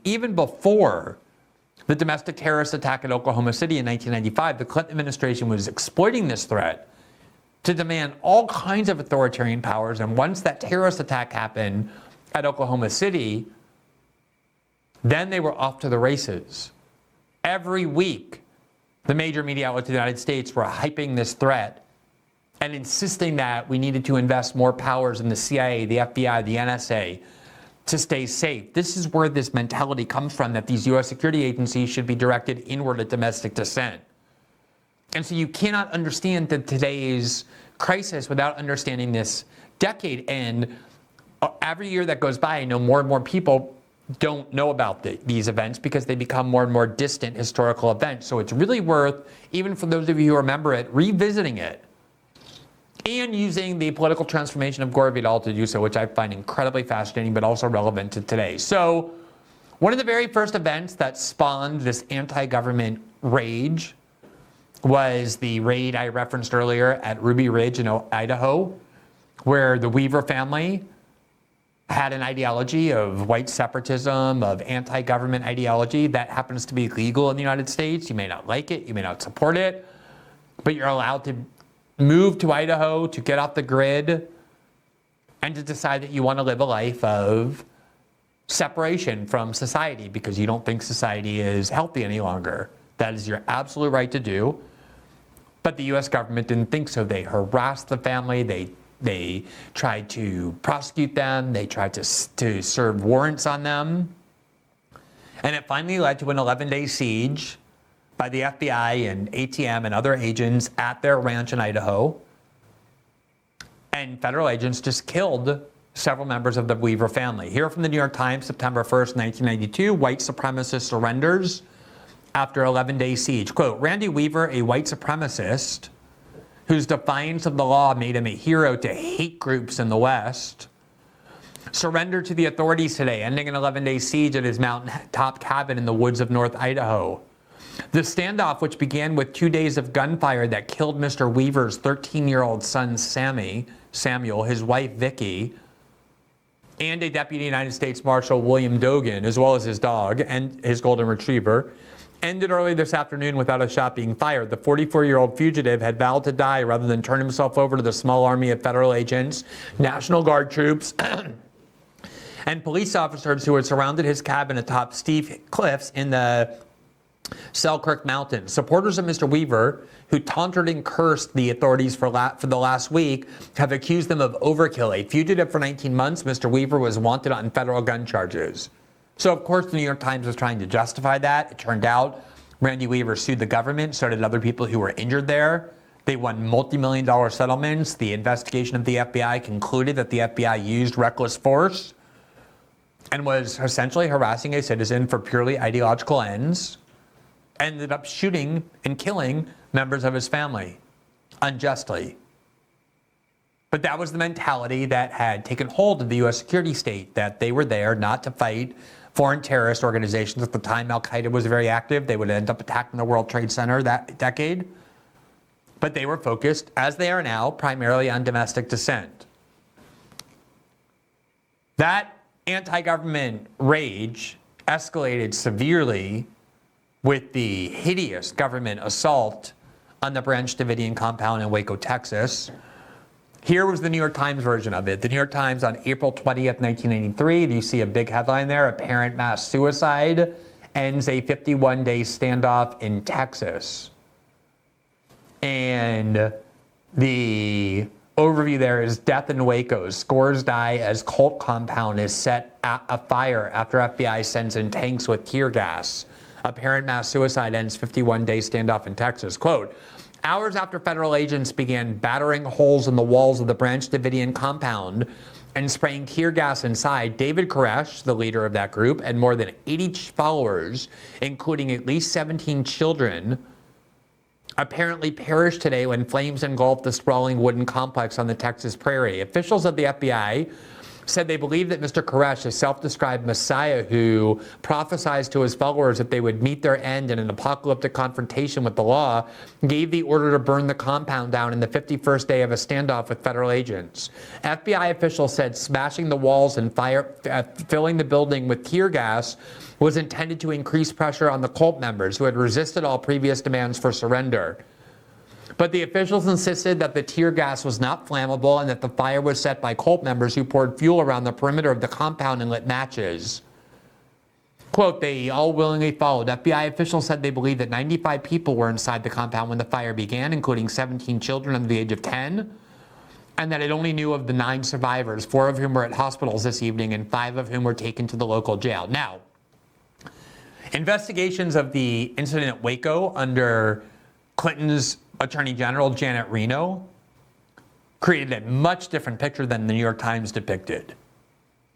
even before the domestic terrorist attack at Oklahoma City in 1995, the Clinton administration was exploiting this threat to demand all kinds of authoritarian powers. And once that terrorist attack happened at Oklahoma City, then they were off to the races. Every week, the major media outlets in the United States were hyping this threat and insisting that we needed to invest more powers in the CIA, the FBI, the NSA to stay safe. This is where this mentality comes from, that these U.S. security agencies should be directed inward at domestic dissent. And so you cannot understand today's crisis without understanding this decade. And every year that goes by, I know more and more people don't know about these events because they become more and more distant historical events. So it's really worth, even for those of you who remember it, revisiting it and using the political transformation of Gore Vidal to do so, which I find incredibly fascinating, but also relevant to today. So one of the very first events that spawned this anti-government rage was the raid I referenced earlier at Ruby Ridge in Idaho, where the Weaver family had an ideology of white separatism, of anti-government ideology that happens to be legal in the United States. You may not like it, you may not support it, but you're allowed to move to Idaho, to get off the grid, and to decide that you want to live a life of separation from society because you don't think society is healthy any longer. That is your absolute right to do. But the US government didn't think so. They harassed the family, they tried to prosecute them, they tried to serve warrants on them. And it finally led to an 11-day siege by the FBI and ATM and other agents at their ranch in Idaho. And federal agents just killed several members of the Weaver family. Here from the New York Times, September 1st, 1992, white supremacist surrenders after 11-day siege. Quote, Randy Weaver, a white supremacist whose defiance of the law made him a hero to hate groups in the West, surrendered to the authorities today, ending an 11-day siege at his mountaintop cabin in the woods of North Idaho. The standoff, which began with 2 days of gunfire that killed Mr. Weaver's 13-year-old son, Samuel, his wife, Vicky, and a Deputy United States Marshal, William Dogan, as well as his dog and his golden retriever, ended early this afternoon without a shot being fired. The 44-year-old fugitive had vowed to die rather than turn himself over to the small army of federal agents, National Guard troops, and police officers who had surrounded his cabin atop steep cliffs in the Selkirk Mountains. Supporters of Mr. Weaver, who taunted and cursed the authorities for the last week, have accused them of overkill. A fugitive for 19 months, Mr. Weaver was wanted on federal gun charges. So, of course, the New York Times was trying to justify that. It turned out Randy Weaver sued the government, so did other people who were injured there. They won multi-million-dollar settlements. The investigation of the FBI concluded that the FBI used reckless force and was essentially harassing a citizen for purely ideological ends. Ended up shooting and killing members of his family unjustly. But that was the mentality that had taken hold of the U.S. security state, that they were there not to fight foreign terrorist organizations. At the time, Al-Qaeda was very active. They would end up attacking the World Trade Center that decade. But they were focused, as they are now, primarily on domestic dissent. That anti-government rage escalated severely with the hideous government assault on the Branch Davidian compound in Waco, Texas. Here was the New York Times version of it. The New York Times on April 20th, 1983. You see a big headline there, apparent mass suicide ends a 51-day standoff in Texas. And the overview there is death in Waco. Scores die as cult compound is set afire after FBI sends in tanks with tear gas. Apparent mass suicide ends 51-day standoff in Texas. Quote, hours after federal agents began battering holes in the walls of the Branch Davidian compound and spraying tear gas inside, David Koresh, the leader of that group, and more than 80 followers, including at least 17 children, apparently perished today when flames engulfed the sprawling wooden complex on the Texas prairie. Officials of the FBI said they believe that Mr. Koresh, a self-described messiah who prophesied to his followers that they would meet their end in an apocalyptic confrontation with the law, gave the order to burn the compound down in the 51st day of a standoff with federal agents. FBI officials said smashing the walls and filling the building with tear gas was intended to increase pressure on the cult members who had resisted all previous demands for surrender. But the officials insisted that the tear gas was not flammable and that the fire was set by cult members who poured fuel around the perimeter of the compound and lit matches. Quote, they all willingly followed. FBI officials said they believe that 95 people were inside the compound when the fire began, including 17 children under the age of 10, and that it only knew of the 9 survivors, 4 of whom were at hospitals this evening and 5 of whom were taken to the local jail. Now, investigations of the incident at Waco under Clinton's Attorney General Janet Reno created a much different picture than the New York Times depicted.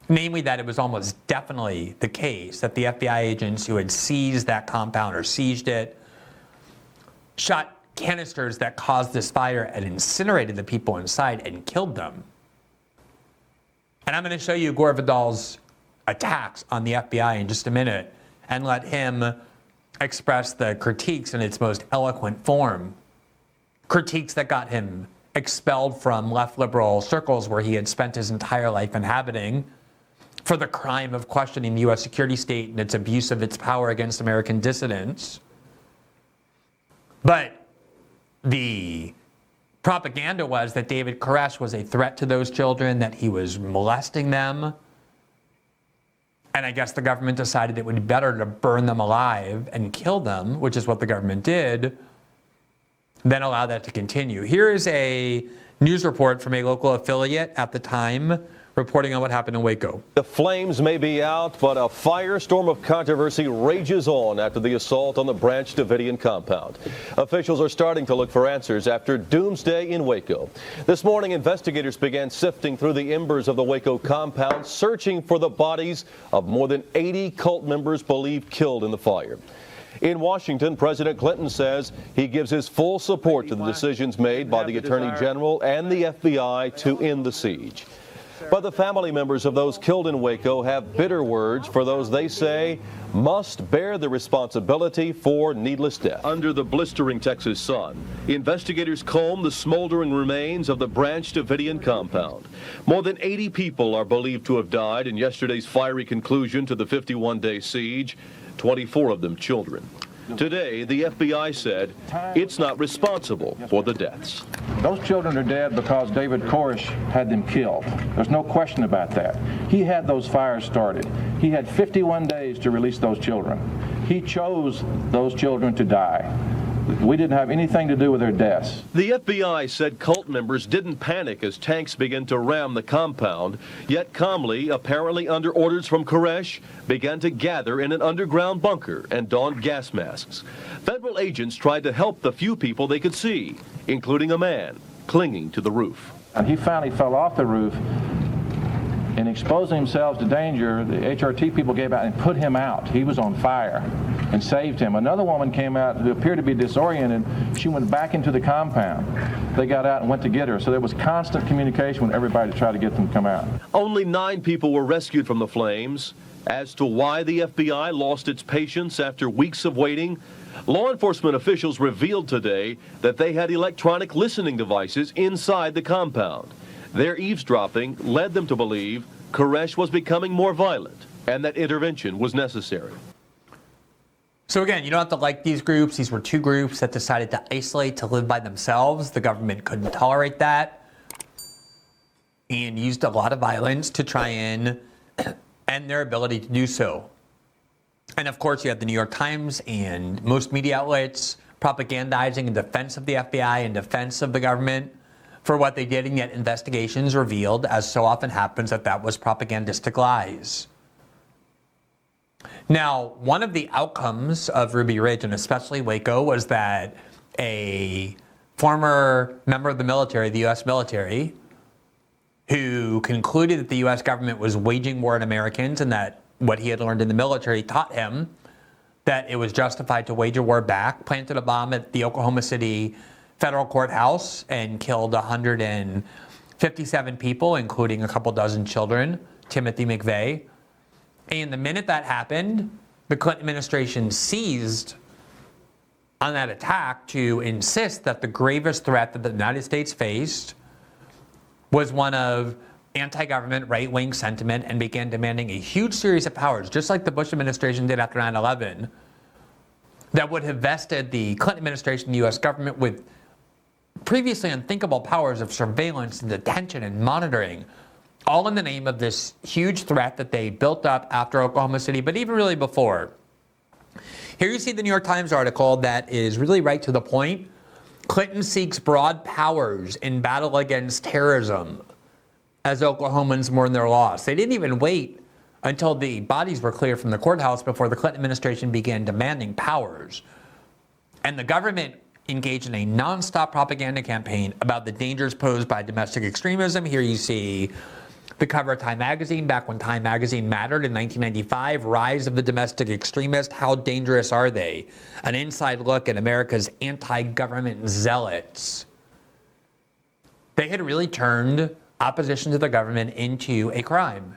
Namely, that it was almost definitely the case that the FBI agents who had seized that compound or sieged it shot canisters that caused this fire and incinerated the people inside and killed them. And I'm going to show you Gore Vidal's attacks on the FBI in just a minute and let him express the critiques in its most eloquent form. Critiques that got him expelled from left liberal circles where he had spent his entire life inhabiting for the crime of questioning the U.S. security state and its abuse of its power against American dissidents. But the propaganda was that David Koresh was a threat to those children, that he was molesting them. And I guess the government decided it would be better to burn them alive and kill them, which is what the government did, then allow that to continue. Here is a news report from a local affiliate at the time reporting on what happened in Waco. The flames may be out, but a firestorm of controversy rages on after the assault on the Branch Davidian compound. Officials are starting to look for answers after doomsday in Waco. This morning, investigators began sifting through the embers of the Waco compound, searching for the bodies of more than 80 cult members believed killed in the fire. In Washington, President Clinton says he gives his full support to the decisions made by the Attorney General and the FBI to end the siege. But the family members of those killed in Waco have bitter words for those they say must bear the responsibility for needless death. Under the blistering Texas sun, investigators comb the smoldering remains of the Branch Davidian compound. More than 80 people are believed to have died in yesterday's fiery conclusion to the 51-day siege, 24 of them children. Today, the FBI said it's not responsible for the deaths. Those children are dead because David Koresh had them killed. There's no question about that. He had those fires started. He had 51 days to release those children. He chose those children to die. We didn't have anything to do with their deaths. The FBI said cult members didn't panic as tanks began to ram the compound, yet calmly, apparently under orders from Koresh, began to gather in an underground bunker and donned gas masks. Federal agents tried to help the few people they could see, including a man clinging to the roof. And he finally fell off the roof. In exposing himself to danger, the HRT people gave out and put him out. He was on fire and saved him. Another woman came out who appeared to be disoriented. She went back into the compound. They got out and went to get her. So there was constant communication with everybody to try to get them to come out. Only 9 people were rescued from the flames. As to why the FBI lost its patience after weeks of waiting, law enforcement officials revealed today that they had electronic listening devices inside the compound. Their eavesdropping led them to believe Koresh was becoming more violent and that intervention was necessary. So again, you don't have to like these groups. These were 2 groups that decided to isolate, to live by themselves. The government couldn't tolerate that and used a lot of violence to try and end their ability to do so. And of course, you have the New York Times and most media outlets propagandizing in defense of the FBI, in defense of the government for what they did, and yet investigations revealed, as so often happens, that that was propagandistic lies. Now, one of the outcomes of Ruby Ridge, and especially Waco, was that a former member of the military, the U.S. military, who concluded that the U.S. government was waging war on Americans and that what he had learned in the military taught him that it was justified to wage a war back, planted a bomb at the Oklahoma City federal courthouse and killed 160 57 people, including a couple dozen children, Timothy McVeigh. And the minute that happened, the Clinton administration seized on that attack to insist that the gravest threat that the United States faced was one of anti-government right-wing sentiment, and began demanding a huge series of powers, just like the Bush administration did after 9/11, that would have vested the Clinton administration and the U.S. government with previously unthinkable powers of surveillance and detention and monitoring, all in the name of this huge threat that they built up after Oklahoma City, but even really before. Here you see the New York Times article that is really right to the point. Clinton seeks broad powers in battle against terrorism as Oklahomans mourn their loss. They didn't even wait until the bodies were cleared from the courthouse before the Clinton administration began demanding powers. And the government engaged in a nonstop propaganda campaign about the dangers posed by domestic extremism. Here you see the cover of Time magazine, back when Time magazine mattered in 1995, Rise of the Domestic Extremist, How Dangerous Are They? An inside look at America's anti-government zealots. They had really turned opposition to the government into a crime,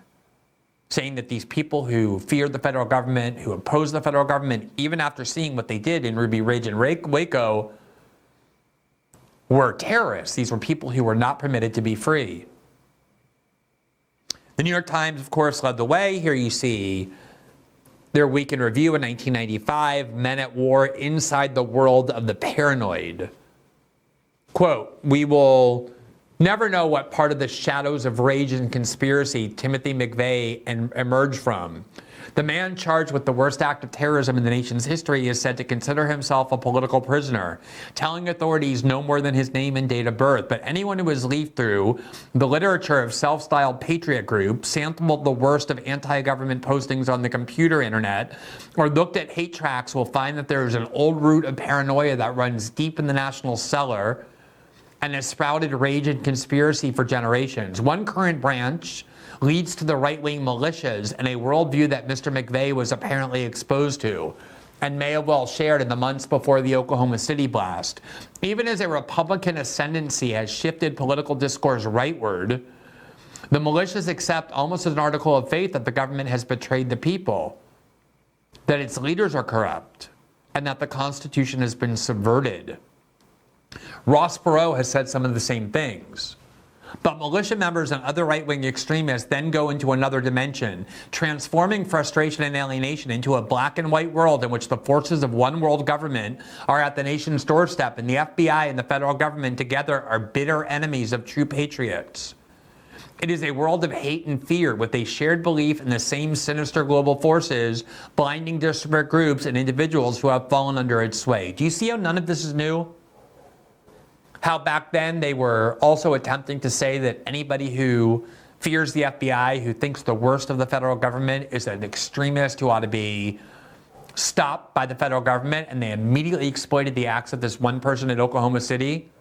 saying that these people who feared the federal government, who opposed the federal government, even after seeing what they did in Ruby Ridge and Waco, were terrorists. These were people who were not permitted to be free. The New York Times, of course, led the way. Here you see their week in review in 1995, Men at War Inside the World of the Paranoid. Quote, "We will never know what part of the shadows of rage and conspiracy Timothy McVeigh emerged from. The man charged with the worst act of terrorism in the nation's history is said to consider himself a political prisoner, telling authorities no more than his name and date of birth. But anyone who has leafed through the literature of self-styled patriot groups, sampled the worst of anti-government postings on the computer internet, or looked at hate tracks will find that there is an old root of paranoia that runs deep in the national cellar and has sprouted rage and conspiracy for generations. One current branch leads to the right-wing militias and a worldview that Mr. McVeigh was apparently exposed to and may have well shared in the months before the Oklahoma City blast. Even as a Republican ascendancy has shifted political discourse rightward, the militias accept almost as an article of faith that the government has betrayed the people, that its leaders are corrupt, and that the Constitution has been subverted. Ross Perot has said some of the same things. But militia members and other right-wing extremists then go into another dimension, transforming frustration and alienation into a black and white world in which the forces of one world government are at the nation's doorstep, and the FBI and the federal government together are bitter enemies of true patriots. It is a world of hate and fear with a shared belief in the same sinister global forces, blinding disparate groups and individuals who have fallen under its sway. Do you see how none of this is new? How back then they were also attempting to say that anybody who fears the FBI, who thinks the worst of the federal government, is an extremist who ought to be stopped by the federal government, and they immediately exploited the acts of this one person in Oklahoma City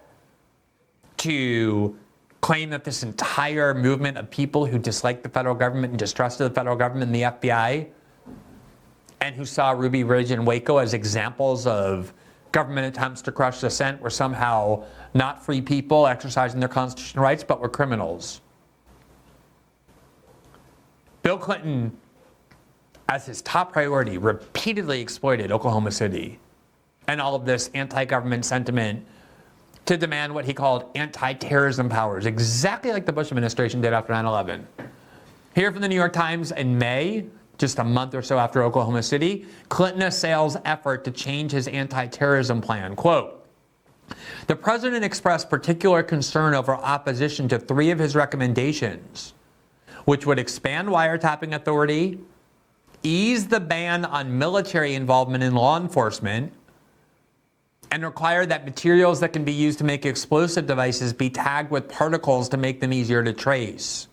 to claim that this entire movement of people who disliked the federal government and distrusted the federal government and the FBI, and who saw Ruby Ridge and Waco as examples of government attempts to crush dissent, were somehow not free people exercising their constitutional rights, but were criminals. Bill Clinton, as his top priority, repeatedly exploited Oklahoma City and all of this anti-government sentiment to demand what he called anti-terrorism powers, exactly like the Bush administration did after 9/11. Here from the New York Times in May, just a month or so after Oklahoma City, Clinton assails effort to change his anti-terrorism plan. Quote, "The president expressed particular concern over opposition to 3 of his recommendations, which would expand wiretapping authority, ease the ban on military involvement in law enforcement, and require that materials that can be used to make explosive devices be tagged with particles to make them easier to trace."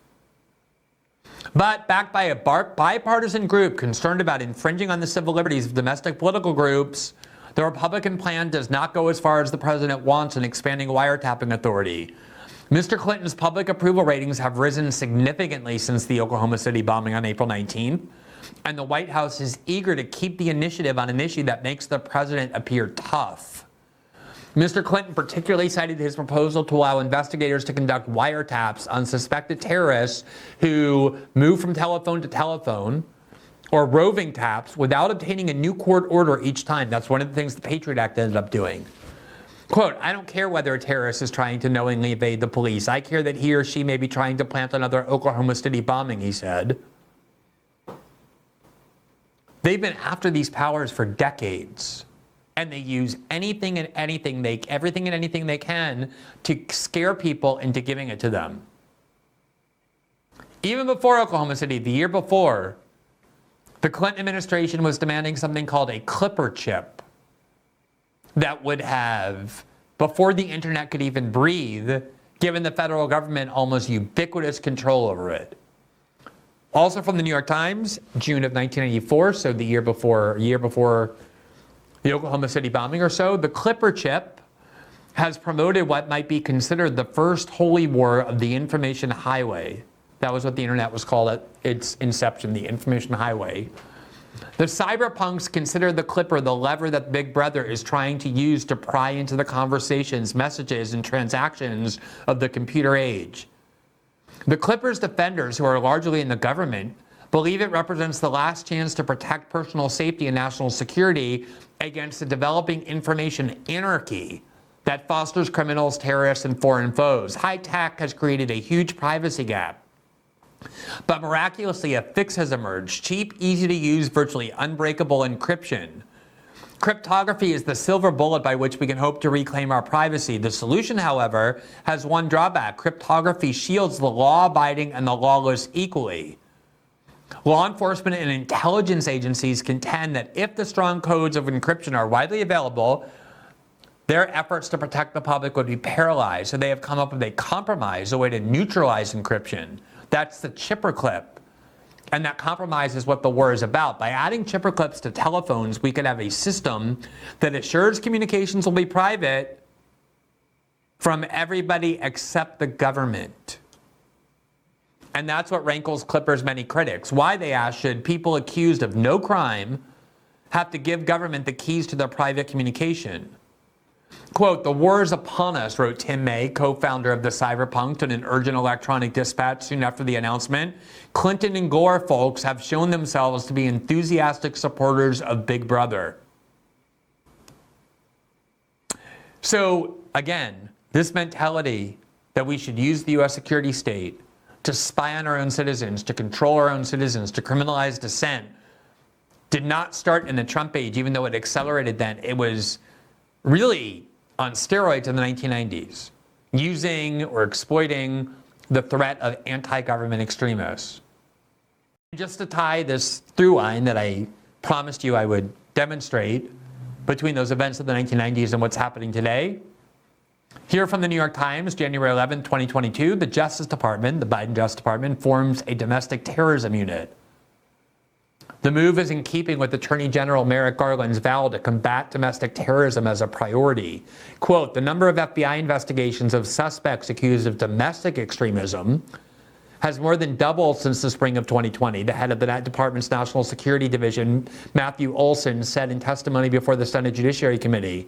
But backed by a bipartisan group concerned about infringing on the civil liberties of domestic political groups, the Republican plan does not go as far as the president wants in expanding wiretapping authority. Mr. Clinton's public approval ratings have risen significantly since the Oklahoma City bombing on April 19th, and the White House is eager to keep the initiative on an issue that makes the president appear tough. Mr. Clinton particularly cited his proposal to allow investigators to conduct wiretaps on suspected terrorists who move from telephone to telephone, or roving taps, without obtaining a new court order each time. That's one of the things the Patriot Act ended up doing. Quote, I don't care whether a terrorist is trying to knowingly evade the police. I care that he or she may be trying to plant another Oklahoma City bombing, he said. They've been after these powers for decades, and they use everything and anything they can to scare people into giving it to them. Even before Oklahoma City, the year before, the Clinton administration was demanding something called a clipper chip that would have, before the internet could even breathe, given the federal government almost ubiquitous control over it. Also from the New York Times, June of 1984, so the year before the Oklahoma City bombing or so, the clipper chip has promoted what might be considered the first holy war of the information highway. That was what the internet was called at its inception, the information highway. The cyberpunks consider the clipper the lever that Big Brother is trying to use to pry into the conversations, messages, and transactions of the computer age. The clipper's defenders, who are largely in the government, believe it represents the last chance to protect personal safety and national security against the developing information anarchy that fosters criminals, terrorists, and foreign foes. High tech has created a huge privacy gap. But miraculously, a fix has emerged: cheap, easy to use, virtually unbreakable encryption. Cryptography is the silver bullet by which we can hope to reclaim our privacy. The solution, however, has one drawback. Cryptography shields the law-abiding and the lawless equally. Law enforcement and intelligence agencies contend that if the strong codes of encryption are widely available, their efforts to protect the public would be paralyzed. So they have come up with a compromise, a way to neutralize encryption. That's the chipper clip. And that compromise is what the war is about. By adding chipper clips to telephones, we could have a system that assures communications will be private from everybody except the government. And that's what rankles Clipper's many critics. Why, they ask, should people accused of no crime have to give government the keys to their private communication? Quote, the war is upon us, wrote Tim May, co-founder of the Cyberpunk, in an urgent electronic dispatch soon after the announcement. Clinton and Gore folks have shown themselves to be enthusiastic supporters of Big Brother. So again, this mentality that we should use the U.S. security state to spy on our own citizens, to control our own citizens, to criminalize dissent, did not start in the Trump age, even though it accelerated then. It was really on steroids in the 1990s, using or exploiting the threat of anti-government extremists. Just to tie this through line that I promised you I would demonstrate between those events of the 1990s and what's happening today, here from the New York Times, January 11, 2022, the Justice Department, the Biden Justice Department, forms a domestic terrorism unit. The move is in keeping with Attorney General Merrick Garland's vow to combat domestic terrorism as a priority. Quote, the number of FBI investigations of suspects accused of domestic extremism has more than doubled since the spring of 2020, the head of the department's National Security Division, Matthew Olson, said in testimony before the Senate Judiciary Committee.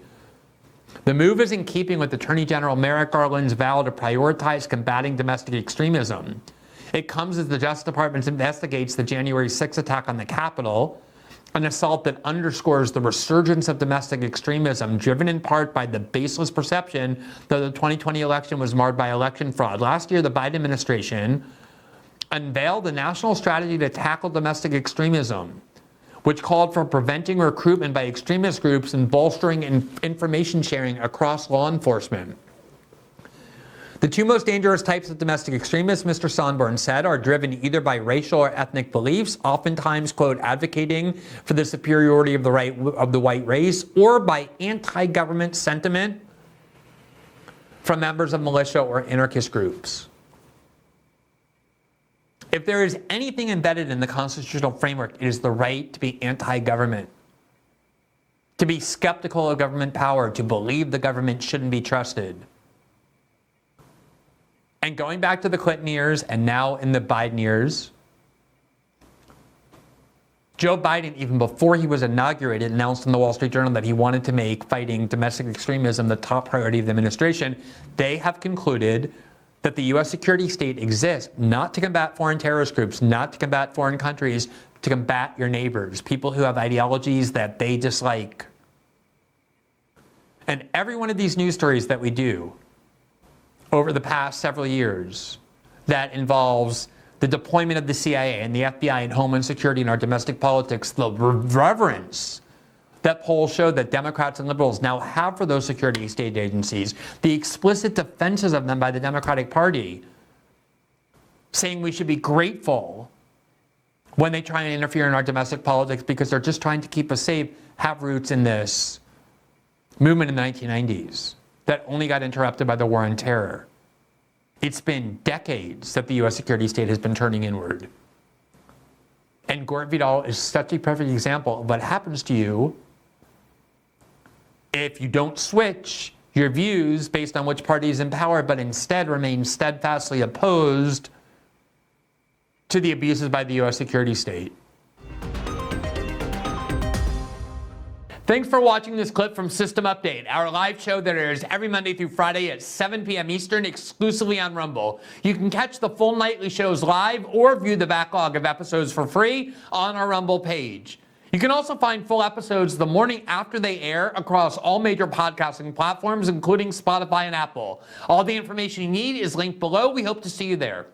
The move is in keeping with Attorney General Merrick Garland's vow to prioritize combating domestic extremism. It comes as the Justice Department investigates the January 6th attack on the Capitol, an assault that underscores the resurgence of domestic extremism, driven in part by the baseless perception that the 2020 election was marred by election fraud. Last year, the Biden administration unveiled a national strategy to tackle domestic extremism, which called for preventing recruitment by extremist groups and bolstering information sharing across law enforcement. The two most dangerous types of domestic extremists, Mr. Sonborn said, are driven either by racial or ethnic beliefs, oftentimes, quote, advocating for the superiority of the white race, or by anti-government sentiment from members of militia or anarchist groups. If there is anything embedded in the constitutional framework, it is the right to be anti-government, to be skeptical of government power, to believe the government shouldn't be trusted. And going back to the Clinton years and now in the Biden years, Joe Biden, even before he was inaugurated, announced in the Wall Street Journal that he wanted to make fighting domestic extremism the top priority of the administration. They have concluded that the U.S. security state exists not to combat foreign terrorist groups, not to combat foreign countries, to combat your neighbors, people who have ideologies that they dislike. And every one of these news stories that we do over the past several years that involves the deployment of the CIA and the FBI and Homeland Security in our domestic politics, the reverence that polls show that Democrats and liberals now have for those security state agencies, the explicit defenses of them by the Democratic Party, saying we should be grateful when they try and interfere in our domestic politics because they're just trying to keep us safe, have roots in this movement in the 1990s that only got interrupted by the war on terror. It's been decades that the U.S. security state has been turning inward. And Gore Vidal is such a perfect example of what happens to you if you don't switch your views based on which party is in power, but instead remain steadfastly opposed to the abuses by the U.S. security state. Thanks for watching this clip from System Update, our live show that airs every Monday through Friday at 7 p.m. Eastern, exclusively on Rumble. You can catch the full nightly shows live or view the backlog of episodes for free on our Rumble page. You can also find full episodes the morning after they air across all major podcasting platforms, including Spotify and Apple. All the information you need is linked below. We hope to see you there.